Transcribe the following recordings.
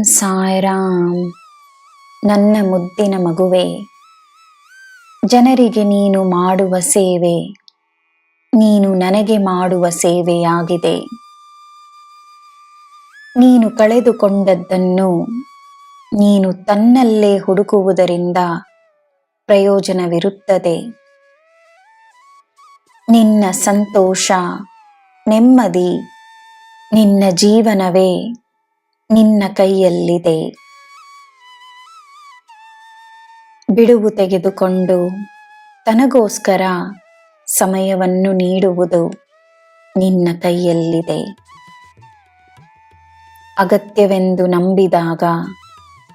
ಸಾಯಿರಾಮ್. ನನ್ನ ಮುದ್ದಿನ ಮಗುವೆ, ಜನರಿಗೆ ನೀನು ಮಾಡುವ ಸೇವೆ ನೀನು ನನಗೆ ಮಾಡುವ ಸೇವೆಯಾಗಿದೆ. ನೀನು ಕಳೆದುಕೊಂಡದ್ದನ್ನು ನೀನು ತನ್ನಲ್ಲೇ ಹುಡುಕುವುದರಿಂದ ಪ್ರಯೋಜನವಿರುತ್ತದೆ. ನಿನ್ನ ಸಂತೋಷ, ನೆಮ್ಮದಿ, ನಿನ್ನ ಜೀವನವೇ ನಿನ್ನ ಕೈಯಲ್ಲಿದೆ. ಬಿಡುವು ತೆಗೆದುಕೊಂಡು ತನಗೋಸ್ಕರ ಸಮಯವನ್ನು ನೀಡುವುದು ನಿನ್ನ ಕೈಯಲ್ಲಿದೆ. ಅಗತ್ಯವೆಂದು ನಂಬಿದಾಗ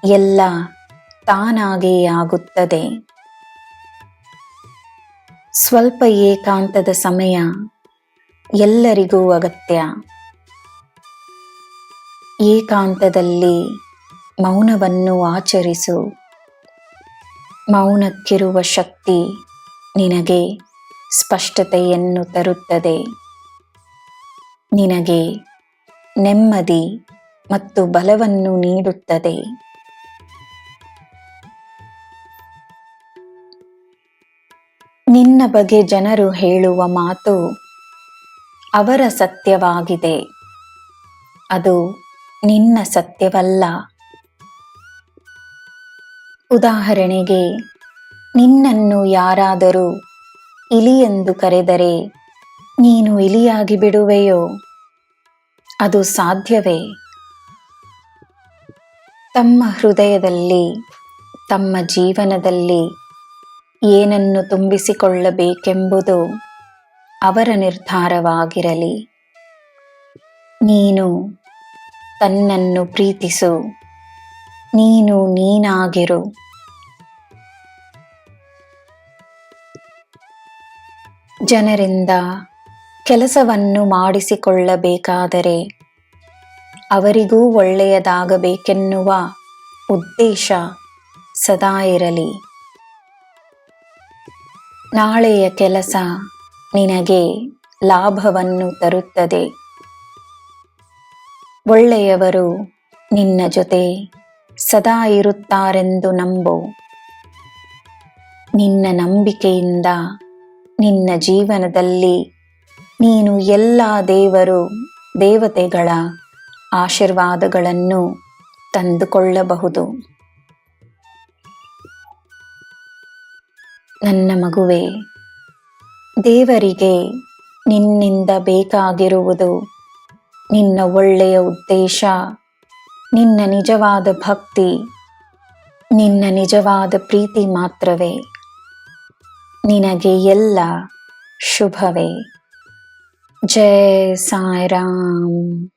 ಎಲ್ಲ ತಾನಾಗೇ ಆಗುತ್ತದೆ. ಸ್ವಲ್ಪ ಏಕಾಂತದ ಸಮಯ ಎಲ್ಲರಿಗೂ ಅಗತ್ಯ. ಏಕಾಂತದಲ್ಲಿ ಮೌನವನ್ನು ಆಚರಿಸು. ಮೌನಕ್ಕಿರುವ ಶಕ್ತಿ ನಿನಗೆ ಸ್ಪಷ್ಟತೆಯನ್ನು ತರುತ್ತದೆ. ನಿನಗೆ ನೆಮ್ಮದಿ ಮತ್ತು ಬಲವನ್ನು ನೀಡುತ್ತದೆ. ನಿನ್ನ ಬಗ್ಗೆ ಜನರು ಹೇಳುವ ಮಾತು ಅವರ ಸತ್ಯವಾಗಿದೆ, ಅದು ನಿನ್ನ ಸತ್ಯವಲ್ಲ. ಉದಾಹರಣೆಗೆ, ನಿನ್ನನ್ನು ಯಾರಾದರೂ ಇಲಿ ಎಂದು ಕರೆದರೆ ನೀನು ಇಲಿಯಾಗಿ ಬಿಡುವೆಯೋ? ಅದು ಸಾಧ್ಯವೇ? ತಮ್ಮ ಹೃದಯದಲ್ಲಿ, ತಮ್ಮ ಜೀವನದಲ್ಲಿ ಏನನ್ನು ತುಂಬಿಸಿಕೊಳ್ಳಬೇಕೆಂಬುದು ಅವರ ನಿರ್ಧಾರವಾಗಿರಲಿ. ನೀನು ತನ್ನನ್ನು ಪ್ರೀತಿಸು. ನೀನು ನೀನಾಗಿರು. ಜನರಿಂದ ಕೆಲಸವನ್ನು ಮಾಡಿಸಿಕೊಳ್ಳಬೇಕಾದರೆ ಅವರಿಗೂ ಒಳ್ಳೆಯದಾಗಬೇಕೆನ್ನುವ ಉದ್ದೇಶ ಸದಾ ಇರಲಿ. ನಾಳೆಯ ಕೆಲಸ ನಿನಗೆ ಲಾಭವನ್ನು ತರುತ್ತದೆ. ಒಳ್ಳೆಯವರು ನಿನ್ನ ಜೊತೆ ಸದಾ ಇರುತ್ತಾರೆಂದು ನಂಬು. ನಿನ್ನ ನಂಬಿಕೆಯಿಂದ ನಿನ್ನ ಜೀವನದಲ್ಲಿ ನೀನು ಎಲ್ಲ ದೇವರು ದೇವತೆಗಳ ಆಶೀರ್ವಾದಗಳನ್ನು ತಂದುಕೊಳ್ಳಬಹುದು. ನನ್ನ ಮಗುವೆ, ದೇವರಿಗೆ ನಿನ್ನಿಂದ ಬೇಕಾಗಿರುವುದು ನಿನ್ನ ಒಳ್ಳೆಯ ಉದ್ದೇಶ, ನಿನ್ನ ನಿಜವಾದ ಭಕ್ತಿ, ನಿನ್ನ ನಿಜವಾದ ಪ್ರೀತಿ ಮಾತ್ರವೇ. ನಿನಗೆ ಎಲ್ಲ ಶುಭವೇ. ಜೈ ಸಾಯಿರಾಮ್.